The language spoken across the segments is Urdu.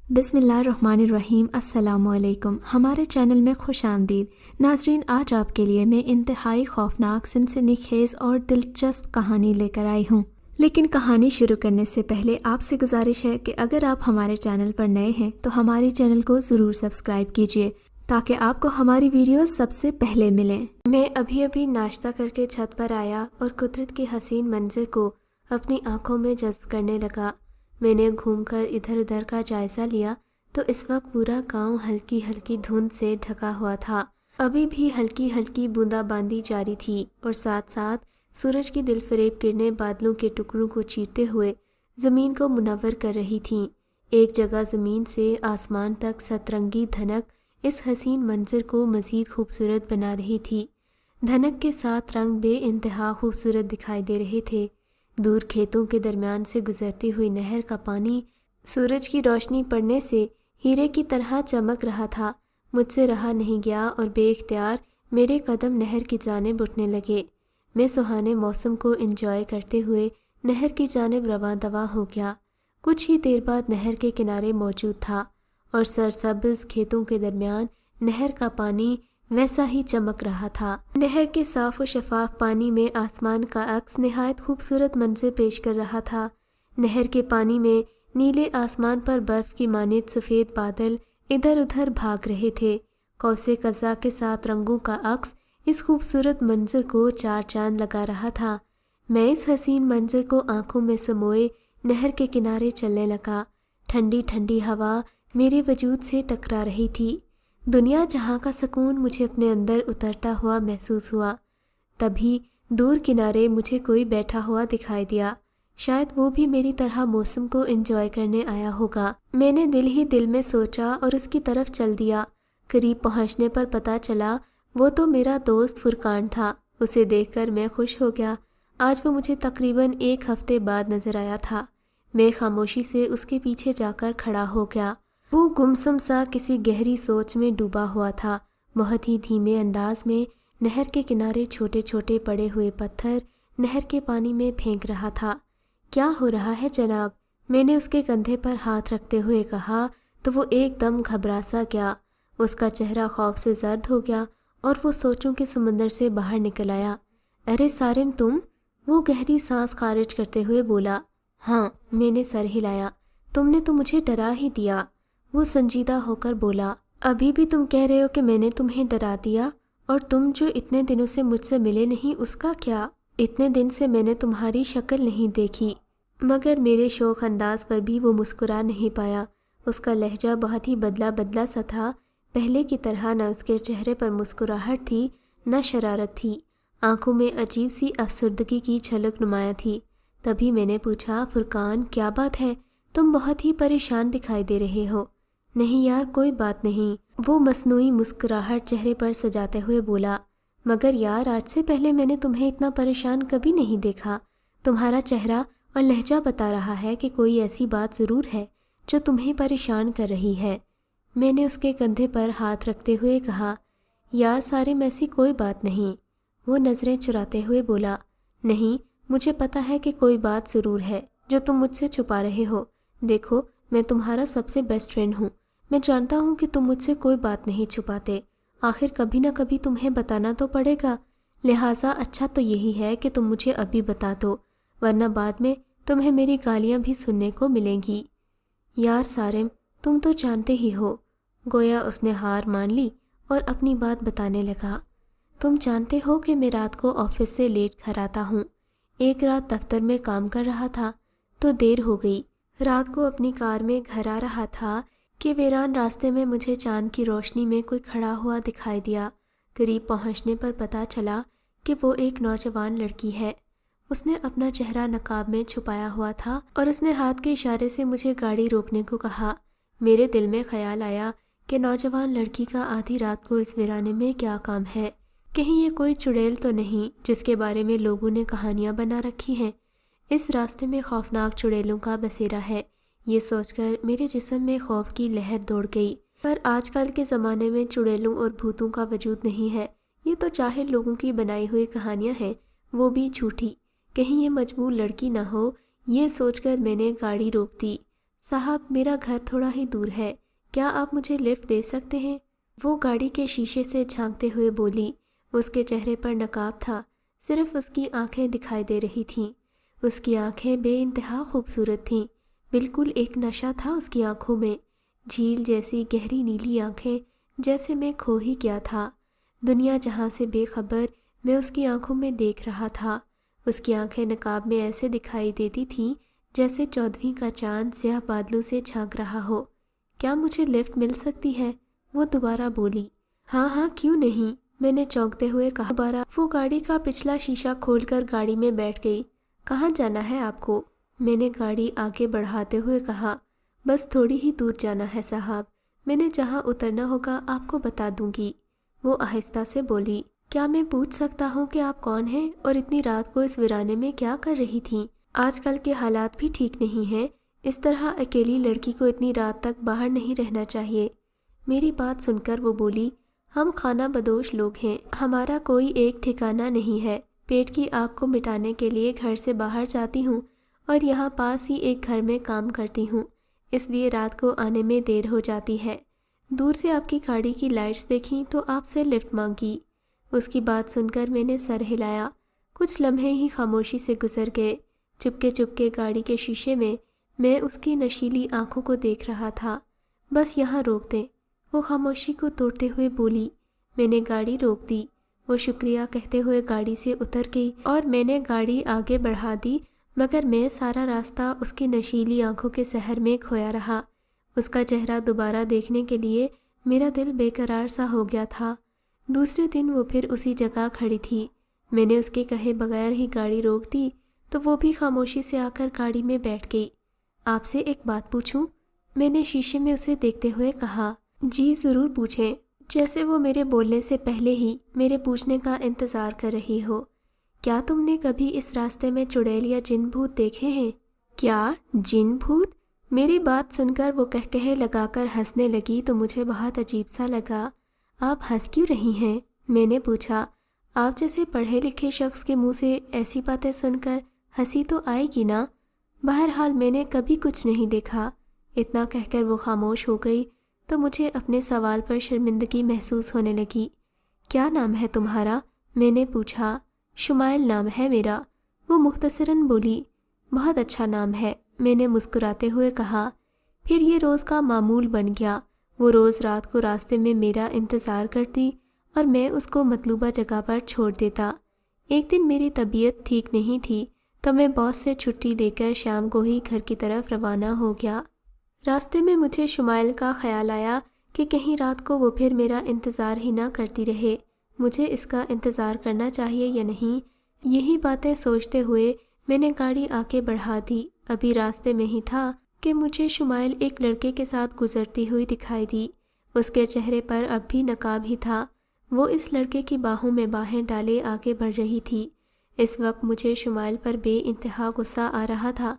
بسم اللہ الرحمن الرحیم۔ السلام علیکم، ہمارے چینل میں خوش آمدید ناظرین۔ آج آپ کے لیے میں انتہائی خوفناک، سنسنی خیز اور دلچسپ کہانی لے کر آئی ہوں، لیکن کہانی شروع کرنے سے پہلے آپ سے گزارش ہے کہ اگر آپ ہمارے چینل پر نئے ہیں تو ہمارے چینل کو ضرور سبسکرائب کیجیے تاکہ آپ کو ہماری ویڈیوز سب سے پہلے ملیں۔ میں ابھی ناشتہ کر کے چھت پر آیا اور قدرت کے حسین منظر کو اپنی آنکھوں میں جذب کرنے لگا۔ میں نے گھوم کر ادھر ادھر کا جائزہ لیا تو اس وقت پورا گاؤں ہلکی ہلکی دھند سے ڈھکا ہوا تھا۔ ابھی بھی ہلکی ہلکی بوندا باندی جاری تھی اور ساتھ ساتھ سورج کی دل فریب کرنیں بادلوں کے ٹکڑوں کو چیرتے ہوئے زمین کو منور کر رہی تھیں۔ ایک جگہ زمین سے آسمان تک سترنگی دھنک اس حسین منظر کو مزید خوبصورت بنا رہی تھی۔ دھنک کے ساتھ رنگ بے انتہا خوبصورت دکھائی دے رہے تھے۔ دور کھیتوں کے درمیان سے گزرتی ہوئی نہر کا پانی سورج کی روشنی پڑنے سے ہیرے کی طرح چمک رہا تھا۔ مجھ سے رہا نہیں گیا اور بے اختیار میرے قدم نہر کی جانب اٹھنے لگے۔ میں سہانے موسم کو انجوائے کرتے ہوئے نہر کی جانب رواں دواں ہو گیا۔ کچھ ہی دیر بعد نہر کے کنارے موجود تھا اور سرسبز کھیتوں کے درمیان نہر کا پانی ویسا ہی چمک رہا تھا۔ نہر کے صاف و شفاف پانی میں آسمان کا عکس نہایت خوبصورت منظر پیش کر رہا تھا۔ نہر کے پانی میں نیلے آسمان پر برف کی مانند سفید بادل ادھر ادھر بھاگ رہے تھے۔ قوس قزح کے ساتھ رنگوں کا عکس اس خوبصورت منظر کو چار چاند لگا رہا تھا۔ میں اس حسین منظر کو آنکھوں میں سموئے نہر کے کنارے چلنے لگا۔ ٹھنڈی ٹھنڈی ہوا میرے وجود سے ٹکرا رہی تھی۔ دنیا جہاں کا سکون مجھے اپنے اندر اترتا ہوا محسوس ہوا۔ تبھی دور کنارے مجھے کوئی بیٹھا ہوا دکھائی دیا۔ شاید وہ بھی میری طرح موسم کو انجوائے کرنے آیا ہوگا۔ میں نے دل ہی دل میں سوچا اور اس کی طرف چل دیا۔ قریب پہنچنے پر پتہ چلا وہ تو میرا دوست فرقان تھا۔ اسے دیکھ کر میں خوش ہو گیا۔ آج وہ مجھے تقریباً 1 ہفتے بعد نظر آیا تھا۔ میں خاموشی سے اس کے پیچھے جا کر کھڑا ہو گیا۔ وہ گمسم سا کسی گہری سوچ میں ڈوبا ہوا تھا۔ بہت ہی دھیمے انداز میں نہر کے کنارے چھوٹے چھوٹے پڑے ہوئے پتھر نہر کے پانی میں پھینک رہا تھا۔ کیا ہو رہا ہے جناب؟ میں نے اس کے کندھے پر ہاتھ رکھتے ہوئے کہا تو وہ ایک دم گھبرا سا گیا۔ اس کا چہرہ خوف سے زرد ہو گیا اور وہ سوچوں کے سمندر سے باہر نکل آیا۔ ارے سارم تم؟ وہ گہری سانس خارج کرتے ہوئے بولا۔ ہاں، میں نے سر ہلایا۔ تم نے تو مجھے ڈرا ہی دیا۔ وہ سنجیدہ ہو کر بولا۔ ابھی بھی تم کہہ رہے ہو کہ میں نے تمہیں ڈرا دیا؟ اور تم جو اتنے دنوں سے مجھ سے ملے نہیں، اس کا کیا؟ اتنے دن سے میں نے تمہاری شکل نہیں دیکھی۔ مگر میرے شوخ انداز پر بھی وہ مسکرا نہیں پایا۔ اس کا لہجہ بہت ہی بدلا بدلا سا تھا۔ پہلے کی طرح نہ اس کے چہرے پر مسکراہٹ تھی نہ شرارت تھی۔ آنکھوں میں عجیب سی افسردگی کی جھلک نمایاں تھی۔ تبھی میں نے پوچھا، فرقان کیا بات ہے؟ تم بہت ہی پریشان دکھائی دے رہے ہو۔ نہیں یار، کوئی بات نہیں، وہ مصنوعی مسکراہٹ چہرے پر سجاتے ہوئے بولا۔ مگر یار، آج سے پہلے میں نے تمہیں اتنا پریشان کبھی نہیں دیکھا۔ تمہارا چہرہ اور لہجہ بتا رہا ہے کہ کوئی ایسی بات ضرور ہے جو تمہیں پریشان کر رہی ہے۔ میں نے اس کے کندھے پر ہاتھ رکھتے ہوئے کہا، یار سارم، ایسی کوئی بات نہیں۔ وہ نظریں چراتے ہوئے بولا، نہیں، مجھے پتا ہے کہ کوئی بات ضرور ہے جو تم مجھ سے چھپا رہے ہو۔ دیکھو، میں تمہارا سب سے بیسٹ فرینڈ ہوں۔ میں جانتا ہوں کہ تم مجھ سے کوئی بات نہیں چھپاتے۔ آخر کبھی نہ کبھی تمہیں بتانا تو پڑے گا، لہٰذا اچھا تو یہی ہے کہ تم مجھے ابھی بتا دو، ورنہ بعد میں تمہیں میری گالیاں بھی سننے کو ملیں گی۔ یار سارم، تم تو جانتے ہی ہو۔ گویا اس نے ہار مان لی اور اپنی بات بتانے لگا۔ تم جانتے ہو کہ میں رات کو آفس سے لیٹ گھر آتا ہوں۔ ایک رات دفتر میں کام کر رہا تھا تو دیر ہو گئی۔ رات کو اپنی کار میں گھر آ رہا تھا کہ ویران راستے میں مجھے چاند کی روشنی میں کوئی کھڑا ہوا دکھائی دیا۔ قریب پہنچنے پر پتہ چلا کہ وہ ایک نوجوان لڑکی ہے۔ اس نے اپنا چہرہ نقاب میں چھپایا ہوا تھا اور اس نے ہاتھ کے اشارے سے مجھے گاڑی روکنے کو کہا۔ میرے دل میں خیال آیا کہ نوجوان لڑکی کا آدھی رات کو اس ویرانے میں کیا کام ہے؟ کہیں یہ کوئی چڑیل تو نہیں جس کے بارے میں لوگوں نے کہانیاں بنا رکھی ہیں؟ اس راستے میں خوفناک چڑیلوں کا بسیرا ہے۔ یہ سوچ کر میرے جسم میں خوف کی لہر دوڑ گئی۔ پر آج کل کے زمانے میں چڑیلوں اور بھوتوں کا وجود نہیں ہے۔ یہ تو چاہے لوگوں کی بنائی ہوئی کہانیاں ہیں، وہ بھی جھوٹی۔ کہیں یہ مجبور لڑکی نہ ہو، یہ سوچ کر میں نے گاڑی روک دی۔ صاحب میرا گھر تھوڑا ہی دور ہے، کیا آپ مجھے لفٹ دے سکتے ہیں؟ وہ گاڑی کے شیشے سے جھانکتے ہوئے بولی۔ اس کے چہرے پر نقاب تھا، صرف اس کی آنکھیں دکھائی دے رہی تھیں۔ اس کی آنکھیں بے انتہا خوبصورت تھیں، بالکل ایک نشہ تھا اس کی آنکھوں میں، جھیل جیسی گہری نیلی آنکھیں، جیسے میں کھو ہی گیا تھا۔ دنیا جہاں سے بے خبر میں اس کی آنکھوں میں دیکھ رہا تھا۔ اس کی آنکھیں نقاب میں ایسے دکھائی دیتی تھیں جیسے 14ویں کا چاند سیاہ بادلوں سے جھانک رہا ہو۔ کیا مجھے لفٹ مل سکتی ہے؟ وہ دوبارہ بولی۔ ہاں ہاں کیوں نہیں، میں نے چونکتے ہوئے کہا۔ دوبارہ وہ گاڑی کا پچھلا شیشہ کھول کر گاڑی میں بیٹھ گئی۔ کہاں جانا ہے آپ کو؟ میں نے گاڑی آگے بڑھاتے ہوئے کہا۔ بس تھوڑی ہی دور جانا ہے صاحب، میں نے جہاں اترنا ہوگا آپ کو بتا دوں گی، وہ آہستہ سے بولی۔ کیا میں پوچھ سکتا ہوں کہ آپ کون ہیں اور اتنی رات کو اس ویرانے میں کیا کر رہی تھیں؟ آج کل کے حالات بھی ٹھیک نہیں ہیں، اس طرح اکیلی لڑکی کو اتنی رات تک باہر نہیں رہنا چاہیے۔ میری بات سن کر وہ بولی، ہم خانہ بدوش لوگ ہیں، ہمارا کوئی ایک ٹھکانہ نہیں ہے، پیٹ کی آگ کو مٹانے کے لیے گھر سے باہر جاتی ہوں اور یہاں پاس ہی ایک گھر میں کام کرتی ہوں، اس لیے رات کو آنے میں دیر ہو جاتی ہے۔ دور سے آپ کی گاڑی کی لائٹس دیکھیں تو آپ سے لفٹ مانگی۔ اس کی بات سن کر میں نے سر ہلایا۔ کچھ لمحے ہی خاموشی سے گزر گئے۔ چپکے چپکے گاڑی کے شیشے میں اس کی نشیلی آنکھوں کو دیکھ رہا تھا۔ بس یہاں روک دیں، وہ خاموشی کو توڑتے ہوئے بولی۔ میں نے گاڑی روک دی۔ وہ شکریہ کہتے ہوئے گاڑی سے اتر گئی اور میں نے گاڑی آگے بڑھا دی، مگر میں سارا راستہ اس کی نشیلی آنکھوں کے سحر میں کھویا رہا۔ اس کا چہرہ دوبارہ دیکھنے کے لیے میرا دل بے قرار سا ہو گیا تھا۔ دوسرے دن وہ پھر اسی جگہ کھڑی تھی۔ میں نے اس کے کہے بغیر ہی گاڑی روک دی تو وہ بھی خاموشی سے آ کر گاڑی میں بیٹھ گئی۔ آپ سے ایک بات پوچھوں؟ میں نے شیشے میں اسے دیکھتے ہوئے کہا۔ جی ضرور پوچھیں، جیسے وہ میرے بولنے سے پہلے ہی میرے پوچھنے کا انتظار کر رہی ہو۔ کیا تم نے کبھی اس راستے میں چڑیل یا جن بھوت دیکھے ہیں؟ کیا جن بھوت؟ میری بات سن کر وہ کہکہے لگا کر ہنسنے لگی تو مجھے بہت عجیب سا لگا۔ آپ ہنس کیوں رہی ہیں؟ میں نے پوچھا۔ آپ جیسے پڑھے لکھے شخص کے منہ سے ایسی باتیں سن کر ہنسی تو آئے گی نا؟ بہرحال میں نے کبھی کچھ نہیں دیکھا۔ اتنا کہہ کر وہ خاموش ہو گئی تو مجھے اپنے سوال پر شرمندگی محسوس ہونے لگی۔ کیا نام ہے تمہارا؟ میں نے پوچھا۔ شمائل نام ہے میرا، وہ مختصراً بولی۔ بہت اچھا نام ہے، میں نے مسکراتے ہوئے کہا۔ پھر یہ روز کا معمول بن گیا۔ وہ روز رات کو راستے میں میرا انتظار کرتی اور میں اس کو مطلوبہ جگہ پر چھوڑ دیتا۔ ایک دن میری طبیعت ٹھیک نہیں تھی تو میں باس سے چھٹی لے کر شام کو ہی گھر کی طرف روانہ ہو گیا۔ راستے میں مجھے شمائل کا خیال آیا کہ کہیں رات کو وہ پھر میرا انتظار ہی نہ کرتی رہے، مجھے اس کا انتظار کرنا چاہیے یا نہیں۔ یہی باتیں سوچتے ہوئے میں نے گاڑی آگے بڑھا دی۔ ابھی راستے میں ہی تھا کہ مجھے شمائل ایک لڑکے کے ساتھ گزرتی ہوئی دکھائی دی۔ اس کے چہرے پر اب بھی نقاب ہی تھا۔ وہ اس لڑکے کی باہوں میں باہیں ڈالے آگے بڑھ رہی تھی۔ اس وقت مجھے شمائل پر بے انتہا غصہ آ رہا تھا،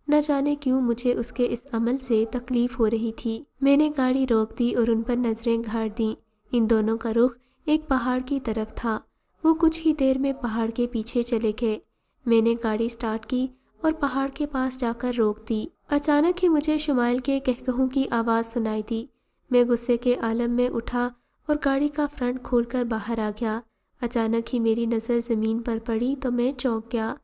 نہ جانے کیوں مجھے اس کے اس عمل سے تکلیف ہو رہی تھی۔ میں نے گاڑی روک دی اور ان پر نظریں گھاڑ دیں۔ ان دونوں کا رخ ایک پہاڑ کی طرف تھا۔ وہ کچھ ہی دیر میں پہاڑ کے پیچھے چلے گئے۔ میں نے گاڑی سٹارٹ کی اور پہاڑ کے پاس جا کر روک دی۔ اچانک ہی مجھے شمائل کے کہکہوں کی آواز سنائی دی۔ میں غصے کے عالم میں اٹھا اور گاڑی کا فرنٹ کھول کر باہر آ گیا۔ اچانک ہی میری نظر زمین پر پڑی تو میں چونک گیا۔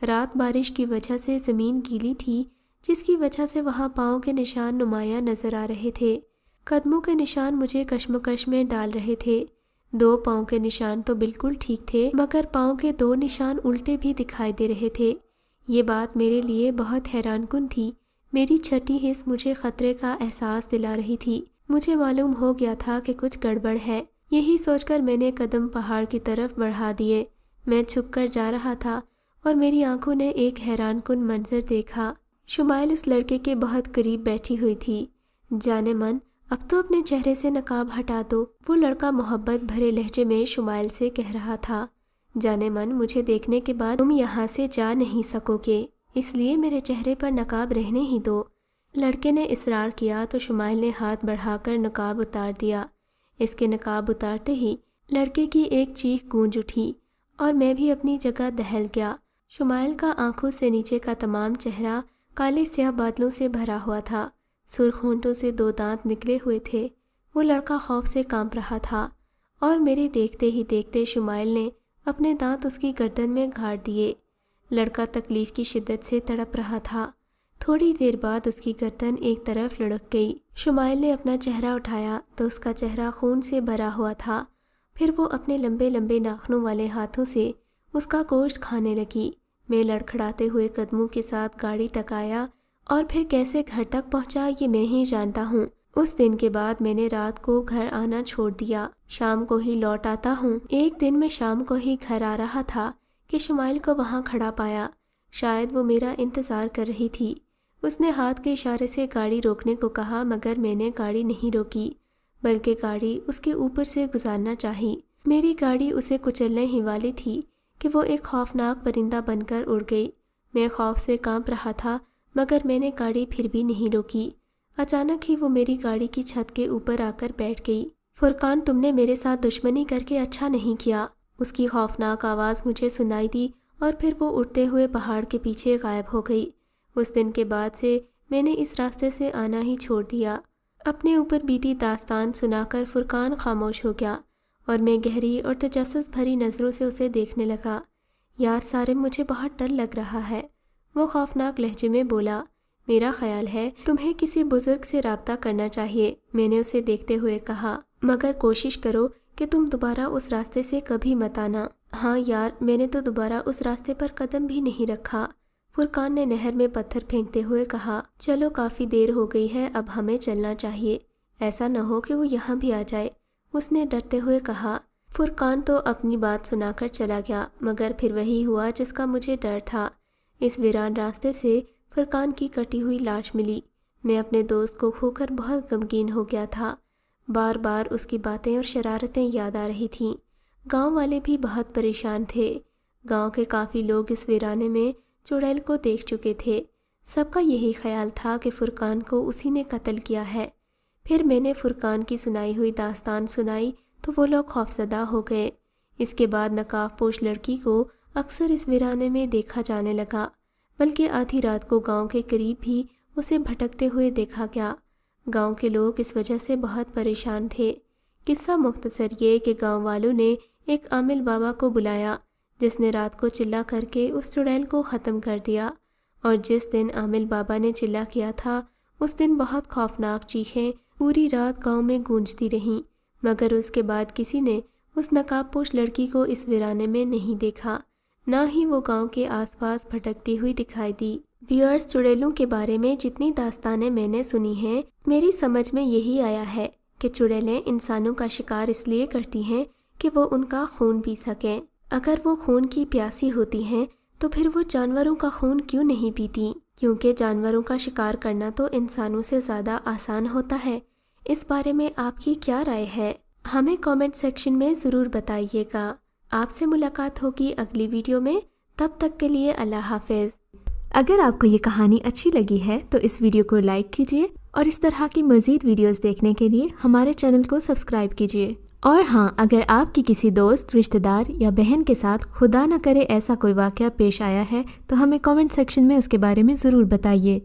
رات بارش کی وجہ سے زمین گیلی تھی، جس کی وجہ سے وہاں پاؤں کے نشان نمایاں نظر آ رہے تھے۔ قدموں کے نشان مجھے کشمکش میں ڈال رہے تھے۔ 2 پاؤں کے نشان تو بالکل ٹھیک تھے، مگر پاؤں کے 2 نشان الٹے بھی دکھائی دے رہے تھے۔ یہ بات میرے لیے بہت حیران کن تھی۔ میری چھٹی حس مجھے خطرے کا احساس دلا رہی تھی۔ مجھے معلوم ہو گیا تھا کہ کچھ گڑبڑ ہے۔ یہی سوچ کر میں نے قدم پہاڑ کی طرف بڑھا دیے۔ میں چھپ کر جا رہا تھا اور میری آنکھوں نے ایک حیران کن منظر دیکھا۔ شمائل اس لڑکے کے بہت قریب بیٹھی ہوئی تھی۔ جانے من اب تو اپنے چہرے سے نقاب ہٹا دو، وہ لڑکا محبت بھرے لہجے میں شمائل سے کہہ رہا تھا۔ جانے من مجھے دیکھنے کے بعد تم یہاں سے جا نہیں سکو گے، اس لیے میرے چہرے پر نقاب رہنے ہی دو۔ لڑکے نے اصرار کیا تو شمائل نے ہاتھ بڑھا کر نقاب اتار دیا۔ اس کے نقاب اتارتے ہی لڑکے کی ایک چیخ گونج اٹھی اور میں بھی اپنی جگہ دہل گیا۔ شمائل کا آنکھوں سے نیچے کا تمام چہرہ کالے سیاہ بادلوں سے بھرا ہوا تھا۔ سرخ ہونٹوں سے 2 دانت نکلے ہوئے تھے۔ وہ لڑکا خوف سے کانپ رہا تھا اور میرے دیکھتے ہی دیکھتے شمائل نے اپنے دانت اس کی گردن میں گاڑ دیے۔ لڑکا تکلیف کی شدت سے تڑپ رہا تھا۔ تھوڑی دیر بعد اس کی گردن ایک طرف لڑک گئی۔ شمائل نے اپنا چہرہ اٹھایا تو اس کا چہرہ خون سے بھرا ہوا تھا۔ پھر وہ اپنے لمبے لمبے ناخنوں والے ہاتھوں سے اس کا گوشت کھانے لگی۔ میں لڑکھڑاتے ہوئے قدموں کے ساتھ گاڑی تک آیا اور پھر کیسے گھر تک پہنچا یہ میں ہی جانتا ہوں۔ اس دن کے بعد میں نے رات کو گھر آنا چھوڑ دیا، شام کو ہی لوٹ آتا ہوں۔ ایک دن میں شام کو ہی گھر آ رہا تھا کہ شمائل کو وہاں کھڑا پایا۔ شاید وہ میرا انتظار کر رہی تھی۔ اس نے ہاتھ کے اشارے سے گاڑی روکنے کو کہا مگر میں نے گاڑی نہیں روکی بلکہ گاڑی اس کے اوپر سے گزارنا چاہی۔ میری گاڑی اسے کچلنے ہی والی تھی کہ وہ ایک خوفناک پرندہ بن کر اڑ گئی۔ میں خوف سے کانپ رہا تھا مگر میں نے گاڑی پھر بھی نہیں روکی۔ اچانک ہی وہ میری گاڑی کی چھت کے اوپر آ کر بیٹھ گئی۔ فرقان، تم نے میرے ساتھ دشمنی کر کے اچھا نہیں کیا۔ اس کی خوفناک آواز مجھے سنائی دی اور پھر وہ اڑتے ہوئے پہاڑ کے پیچھے غائب ہو گئی۔ اس دن کے بعد سے میں نے اس راستے سے آنا ہی چھوڑ دیا۔ اپنے اوپر بیتی داستان سنا کر فرقان خاموش ہو گیا اور میں گہری اور تجسس بھری نظروں سے اسے دیکھنے لگا۔ یار سارم، مجھے بہت ڈر لگ رہا ہے، وہ خوفناک لہجے میں بولا۔ میرا خیال ہے تمہیں کسی بزرگ سے رابطہ کرنا چاہیے، میں نے اسے دیکھتے ہوئے کہا، مگر کوشش کرو کہ تم دوبارہ اس راستے سے کبھی مت آنا۔ ہاں یار، میں نے تو دوبارہ اس راستے پر قدم بھی نہیں رکھا، فرقان نے نہر میں پتھر پھینکتے ہوئے کہا۔ چلو کافی دیر ہو گئی ہے، اب ہمیں چلنا چاہیے، ایسا نہ ہو کہ وہ یہاں بھی آ جائے، اس نے ڈرتے ہوئے کہا۔ فرقان تو اپنی بات سنا کر چلا گیا مگر پھر وہی ہوا جس کا مجھے ڈر تھا۔ اس ویران راستے سے فرقان کی کٹی ہوئی لاش ملی۔ میں اپنے دوست کو کھو کر بہت غمگین ہو گیا تھا۔ بار بار اس کی باتیں اور شرارتیں یاد آ رہی تھیں۔ گاؤں والے بھی بہت پریشان تھے۔ گاؤں کے کافی لوگ اس ویرانے میں چڑیل کو دیکھ چکے تھے۔ سب کا یہی خیال تھا کہ فرقان کو اسی نے قتل کیا ہے۔ پھر میں نے فرقان کی سنائی ہوئی داستان سنائی تو وہ لوگ خوفزدہ ہو گئے۔ اس کے بعد نقاب پوش لڑکی کو اکثر اس ویرانے میں دیکھا جانے لگا، بلکہ آدھی رات کو گاؤں کے قریب بھی اسے بھٹکتے ہوئے دیکھا گیا۔ گاؤں کے لوگ اس وجہ سے بہت پریشان تھے۔ قصہ مختصر یہ کہ گاؤں والوں نے ایک عامل بابا کو بلایا جس نے رات کو چلا کر کے اس چڑیل کو ختم کر دیا، اور جس دن عامل بابا نے چلا کیا تھا اس دن بہت خوفناک چیخیں پوری رات گاؤں میں گونجتی رہیں، مگر اس کے بعد کسی نے اس نقاب پوش لڑکی کو اس ویرانے میں نہیں دیکھا، نہ ہی وہ گاؤں کے آس پاس بھٹکتی ہوئی دکھائی دی۔ ویورز، چڑیلوں کے بارے میں جتنی داستانیں میں نے سنی ہیں، میری سمجھ میں یہی آیا ہے کہ چڑیلیں انسانوں کا شکار اس لیے کرتی ہیں کہ وہ ان کا خون پی سکیں۔ اگر وہ خون کی پیاسی ہوتی ہیں تو پھر وہ جانوروں کا خون کیوں نہیں پیتی؟ کیونکہ جانوروں کا شکار کرنا تو انسانوں سے زیادہ آسان ہوتا ہے۔ اس بارے میں آپ کی کیا رائے ہے؟ ہمیں کامنٹ سیکشن میں ضرور بتائیے گا۔ آپ سے ملاقات ہوگی اگلی ویڈیو میں، تب تک کے لیے اللہ حافظ۔ اگر آپ کو یہ کہانی اچھی لگی ہے تو اس ویڈیو کو لائک کیجیے اور اس طرح کی مزید ویڈیوز دیکھنے کے لیے ہمارے چینل کو سبسکرائب کیجیے۔ اور ہاں، اگر آپ کی کسی دوست، رشتہ دار یا بہن کے ساتھ خدا نہ کرے ایسا کوئی واقعہ پیش آیا ہے تو ہمیں کامنٹ سیکشن میں اس کے بارے میں ضرور بتائیے۔